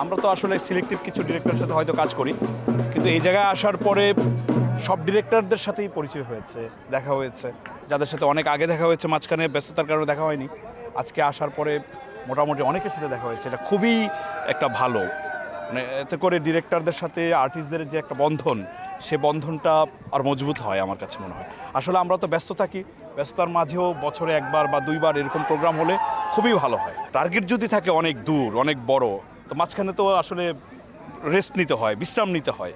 আমরা তো আসলে সিলেক্টিভ কিছু ডিরেক্টরের সাথে হয়তো কাজ করি, কিন্তু এই জায়গায় আসার পরে সব ডিরেক্টরদের সাথেই পরিচয় হয়েছে, দেখা হয়েছে, যাদের সাথে অনেক আগে দেখা হয়েছে, মাঝখানে ব্যস্ততার কারণে দেখা হয়নি। আজকে আসার পরে মোটামুটি অনেকের সাথে দেখা হয়েছে, এটা খুবই একটা ভালো, মানে এতে করে ডিরেক্টরদের সাথে আর্টিস্টদের যে একটা বন্ধন, সে বন্ধনটা আর মজবুত হয় আমার কাছে মনে হয়। আসলে আমরা তো ব্যস্ত থাকি, ব্যস্ততার মাঝেও বছরে একবার বা দুইবার এরকম প্রোগ্রাম হলে খুবই ভালো হয়। টার্গেট যদি থাকে অনেক দূর, অনেক বড়, তো মাঝখানে তো আসলে রেস্ট নিতে হয়, বিশ্রাম নিতে হয়।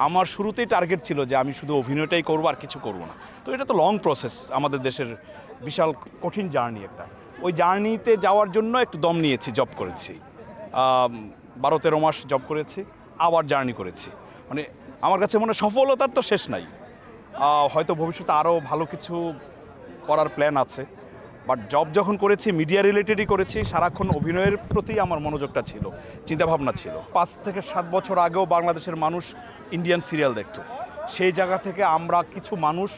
আমার শুরুতেই টার্গেট ছিল যে আমি শুধু অভিনয়টাই করবো আর কিছু করবো না। তো এটা তো লং প্রসেস, আমাদের দেশের বিশাল কঠিন জার্নি একটা। ওই জার্নিতে যাওয়ার জন্য একটু দম নিয়েছি, জব করেছি, 12-13 মাস জব করেছি, আবার জার্নি করেছি। মানে আমার কাছে মনে হয় সফলতার তো শেষ নাই, হয়তো ভবিষ্যতে আরও ভালো কিছু করার প্ল্যান আছে। বাট জব যখন করেছি মিডিয়া রিলেটেডই করেছি, সারাক্ষণ অভিনয়ের প্রতি আমার মনোযোগটা ছিল, চিন্তাভাবনা ছিল। 5 থেকে 7 বছর আগেও বাংলাদেশের মানুষ ইন্ডিয়ান সিরিয়াল দেখতো, সেই জায়গা থেকে আমরা কিছু মানুষ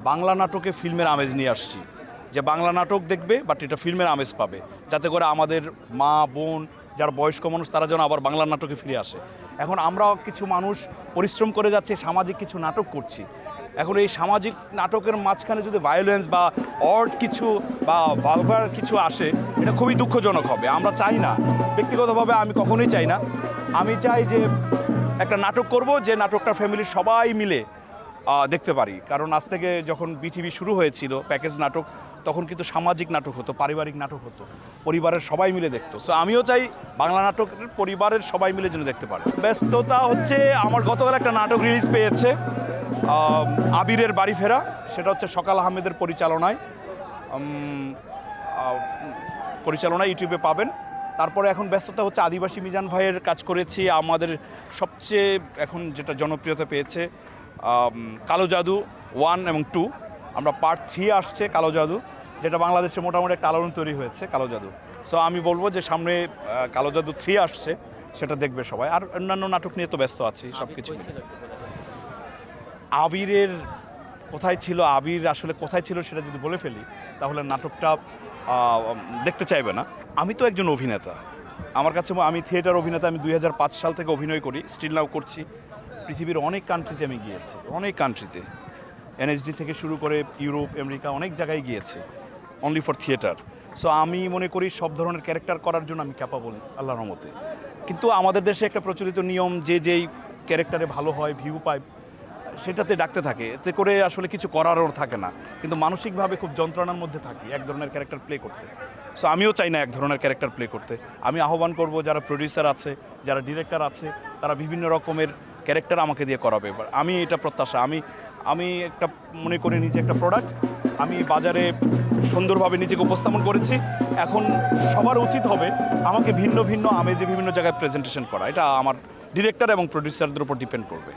বাংলা নাটকে ফিল্মের আমেজ নিয়ে আসছি, যে বাংলা নাটক দেখবে বাট এটা ফিল্মের আমেজ পাবে, যাতে করে আমাদের মা বোন যারা বয়স্ক মানুষ তারা যেন আবার বাংলা নাটকে ফিরে আসে। এখন আমরাও কিছু মানুষ পরিশ্রম করে যাচ্ছি, সামাজিক কিছু নাটক করছি। এখন এই সামাজিক নাটকের মাঝখানে যদি ভায়োলেন্স বা অড কিছু বা ভালগার কিছু আসে, এটা খুবই দুঃখজনক হবে। আমরা চাই না, ব্যক্তিগতভাবে আমি কখনোই চাই না। আমি চাই যে একটা নাটক করব, যে নাটকটা ফ্যামিলির সবাই মিলে দেখতে পারি। কারণ আজ থেকে যখন বিটিভি শুরু হয়েছিল প্যাকেজ নাটক, তখন কিন্তু সামাজিক নাটক হতো, পারিবারিক নাটক হতো, পরিবারের সবাই মিলে দেখতো। সো আমিও চাই বাংলা নাটকের পরিবারের সবাই মিলে যেন দেখতে পারে। ব্যস্ততা হচ্ছে, আমার গতকাল একটা নাটক রিলিজ পেয়েছে, আবিরের বাড়ি ফেরা, সেটা হচ্ছে সকাল আহমেদের পরিচালনায় ইউটিউবে পাবেন। তারপরে এখন ব্যস্ততা হচ্ছে আদিবাসী মিজান ভাইয়ের কাজ করেছি, আমাদের সবচেয়ে এখন যেটা জনপ্রিয়তা পেয়েছে কালো জাদু 1 এবং 2, আমরা পার্ট 3 আসছে কালো জাদু, যেটা বাংলাদেশে মোটামুটি একটা আলোড়ন তৈরি হয়েছে কালো জাদু। সো আমি বলবো যে সামনে কালো জাদু 3 আসছে, সেটা দেখবে সবাই। আর অন্যান্য নাটক নিয়ে তো ব্যস্ত আছি সব কিছু। আবিরের কোথায় ছিল, আবির আসলে কোথায় ছিল সেটা যদি বলে ফেলি তাহলে নাটকটা দেখতে চাইবে না। আমি তো একজন অভিনেতা, আমার কাছে আমি থিয়েটার অভিনেতা। আমি 2005 সাল থেকে অভিনয় করি, স্টিল নাও করছি। পৃথিবীর অনেক কান্ট্রিতে আমি গিয়েছি, অনেক কান্ট্রিতে, এনএসডি থেকে শুরু করে ইউরোপ, আমেরিকা, অনেক জায়গায় গিয়েছি অনলি ফর থিয়েটার। সো আমি মনে করি সব ধরনের ক্যারেক্টার করার জন্য আমি ক্যাপাবল আল্লাহর রহমতে। কিন্তু আমাদের দেশে একটা প্রচলিত নিয়ম, যে যেই ক্যারেক্টারে ভালো হয়, ভিউ পায়, সেটাতে ডাকতে থাকে, এতে করে আসলে কিছু করারও থাকে না। কিন্তু মানসিকভাবে খুব যন্ত্রণার মধ্যে থাকি এক ধরনের ক্যারেক্টার প্লে করতে। সো আমিও চাই না এক ধরনের ক্যারেক্টার প্লে করতে। আমি আহ্বান করব যারা প্রডিউসার আছে, যারা ডিরেক্টর আছে, তারা বিভিন্ন রকমের ক্যারেক্টার আমাকে দিয়ে করাবে। আমি এটা প্রত্যাশা, আমি একটা মনে করি নিজে একটা প্রোডাক্ট, আমি বাজারে সুন্দরভাবে নিজেকে উপস্থাপন করেছি। এখন সবার উচিত হবে আমাকে ভিন্ন ভিন্ন আমেজে বিভিন্ন জায়গায় প্রেজেন্টেশন করা। এটা আমার ডিরেক্টর এবং প্রডিউসারদের উপর ডিপেন্ড করবে।